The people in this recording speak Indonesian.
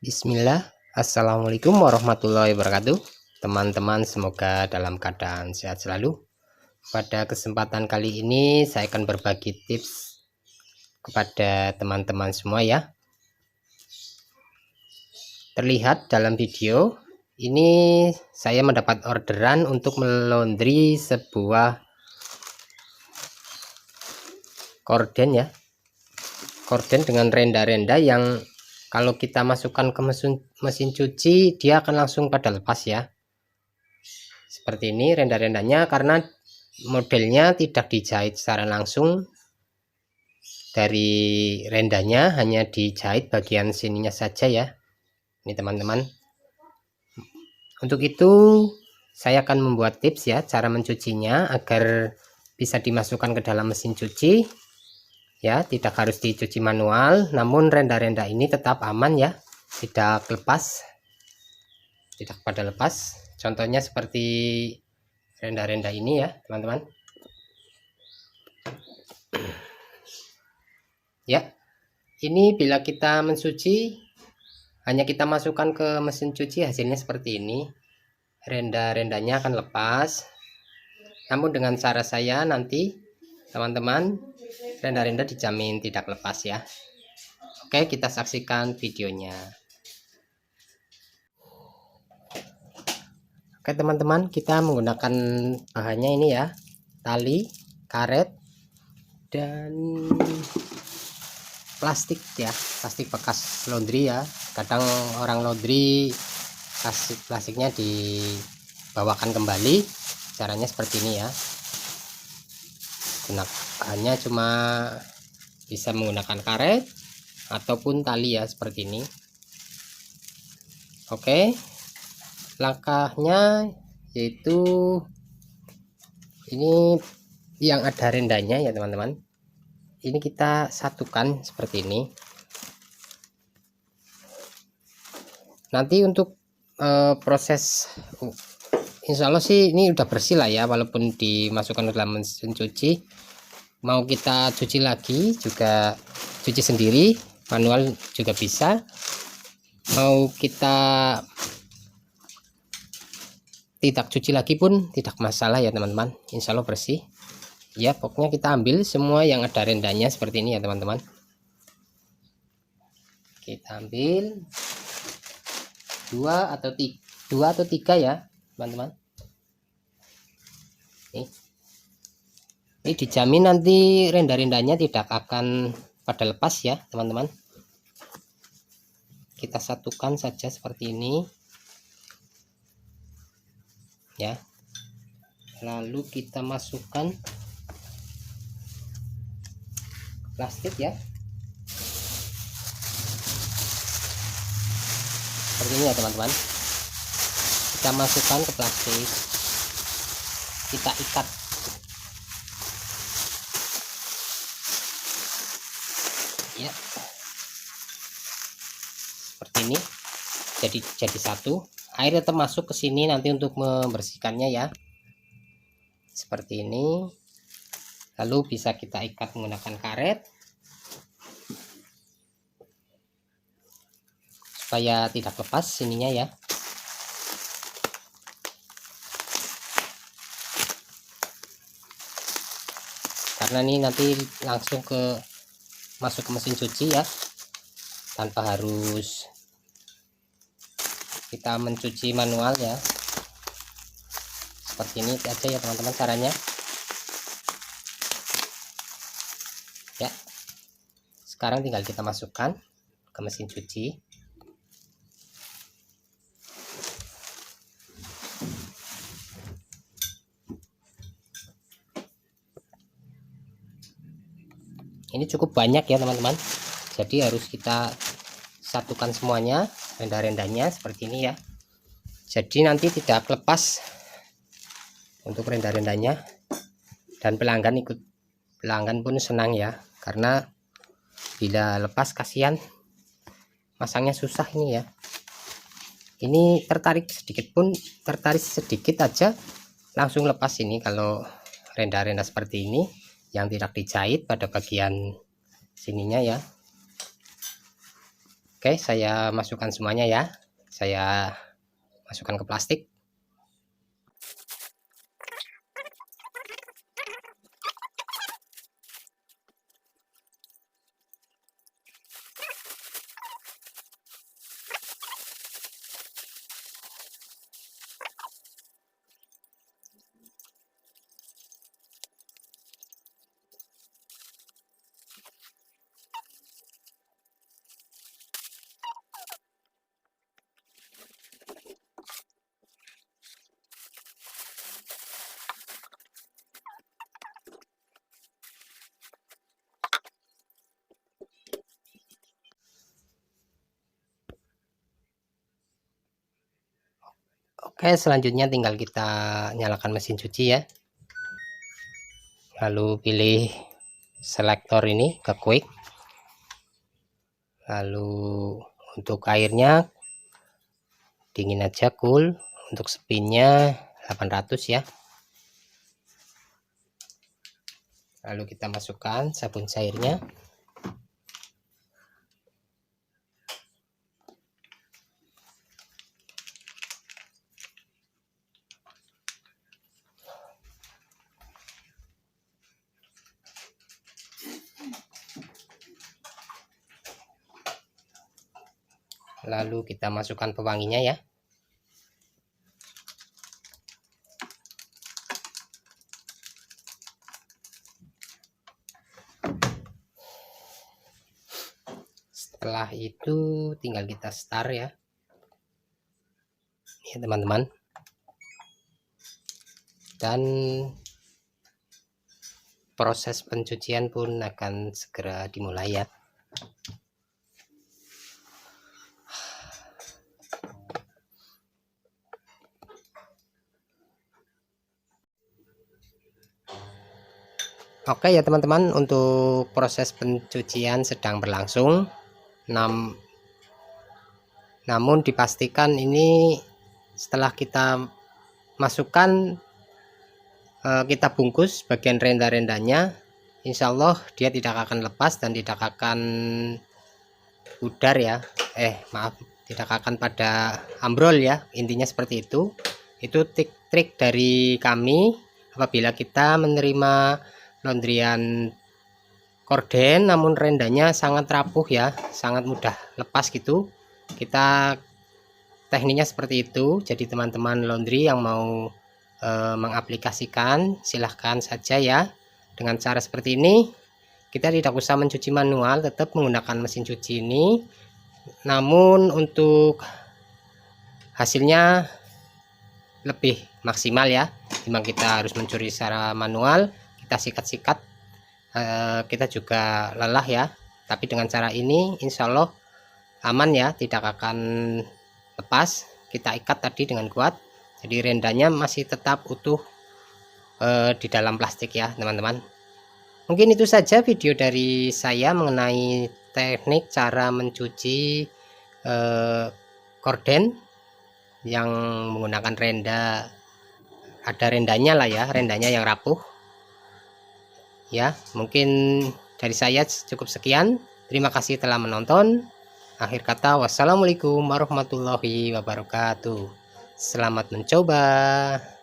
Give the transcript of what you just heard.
Bismillah, Assalamualaikum warahmatullahi wabarakatuh. Teman-teman, semoga dalam keadaan sehat selalu. Pada kesempatan kali ini saya akan berbagi tips kepada teman-teman semua ya. Terlihat dalam video ini saya mendapat orderan untuk melondri sebuah korden ya. Korden dengan renda-renda yang kalau kita masukkan ke mesin cuci dia akan langsung pada lepas ya. Seperti ini renda-rendanya, karena modelnya tidak dijahit secara langsung dari rendanya, hanya dijahit bagian sininya saja ya. Ini teman-teman. Untuk itu saya akan membuat tips ya cara mencucinya agar bisa dimasukkan ke dalam mesin cuci ya, tidak harus dicuci manual, namun renda-renda ini tetap aman ya, tidak lepas, tidak pada lepas. Contohnya seperti renda-renda ini ya teman-teman ya. Ini bila kita mencuci, hanya kita masukkan ke mesin cuci, hasilnya seperti ini. Renda-rendanya akan lepas, namun dengan cara saya nanti teman-teman, renda-renda dijamin tidak lepas ya. Oke, kita saksikan videonya. Oke teman-teman, kita menggunakan bahannya ini ya, tali, karet, dan plastik ya, plastik bekas laundry ya. Kadang orang laundry plastiknya dibawakan kembali, caranya seperti ini ya. Bahannya cuma bisa menggunakan karet ataupun tali ya, seperti ini. Oke, langkahnya yaitu ini yang ada rendanya ya teman-teman, ini kita satukan seperti ini. Nanti untuk proses insya Allah sih ini udah bersih lah ya, walaupun dimasukkan ke dalam mesin cuci. Mau kita cuci lagi juga, cuci sendiri manual juga bisa, mau kita tidak cuci lagi pun tidak masalah ya teman-teman, insya Allah bersih ya. Pokoknya kita ambil semua yang ada rendanya seperti ini ya teman-teman. Kita ambil dua atau tiga ya teman-teman. Ini dijamin nanti renda-rendanya tidak akan pada lepas ya teman-teman. Kita satukan saja seperti ini ya, lalu kita masukkan plastik ya, seperti ini ya teman-teman. Kita masukkan ke plastik, kita ikat ya, seperti ini, jadi satu. Air tetap masuk ke sini nanti untuk membersihkannya ya, seperti ini. Lalu bisa kita ikat menggunakan karet supaya tidak lepas sininya ya. Karena ini nanti langsung masuk ke mesin cuci ya, tanpa harus kita mencuci manual ya. Seperti ini aja ya teman-teman caranya ya. Sekarang tinggal kita masukkan ke mesin cuci. Ini cukup banyak ya teman-teman, jadi harus kita satukan semuanya renda-rendanya seperti ini ya, jadi nanti tidak lepas untuk renda-rendanya. Dan pelanggan pun senang ya, karena bila lepas kasihan masangnya susah ini ya. Ini tertarik sedikit aja langsung lepas ini kalau renda-renda seperti ini yang tidak dijahit pada bagian sininya ya. Oke, saya masukkan semuanya ya. Saya masukkan ke plastik. Oke, selanjutnya tinggal kita nyalakan mesin cuci ya. Lalu pilih selektor ini ke quick. Lalu untuk airnya dingin aja, cool. Untuk spinnya 800 ya. Lalu kita masukkan sabun cairnya. Lalu kita masukkan pewanginya ya. Setelah itu tinggal kita start ya. Ini teman-teman. Dan proses pencucian pun akan segera dimulai ya. Oke ya teman-teman, untuk proses pencucian sedang berlangsung. Namun dipastikan ini setelah kita masukkan, kita bungkus bagian renda-rendanya, insya Allah dia tidak akan lepas dan tidak akan pudar ya. Maaf, tidak akan pada ambrol ya, intinya seperti itu. Itu trik dari kami apabila kita menerima laundryan korden namun rendanya sangat rapuh ya, sangat mudah lepas gitu. Kita tekniknya seperti itu. Jadi teman-teman laundry yang mau mengaplikasikan silahkan saja ya. Dengan cara seperti ini kita tidak usah mencuci manual, tetap menggunakan mesin cuci ini. Namun untuk hasilnya lebih maksimal ya. Memang kita harus mencuri secara manual, kita sikat-sikat, kita juga lelah ya. Tapi dengan cara ini insya Allah aman ya, tidak akan lepas. Kita ikat tadi dengan kuat, jadi rendanya masih tetap utuh di dalam plastik ya teman-teman. Mungkin itu saja video dari saya mengenai teknik cara mencuci korden yang menggunakan renda, ada rendanya lah ya, rendanya yang rapuh ya. Mungkin dari saya cukup sekian. Terima kasih telah menonton. Akhir kata, wassalamualaikum warahmatullahi wabarakatuh. Selamat mencoba.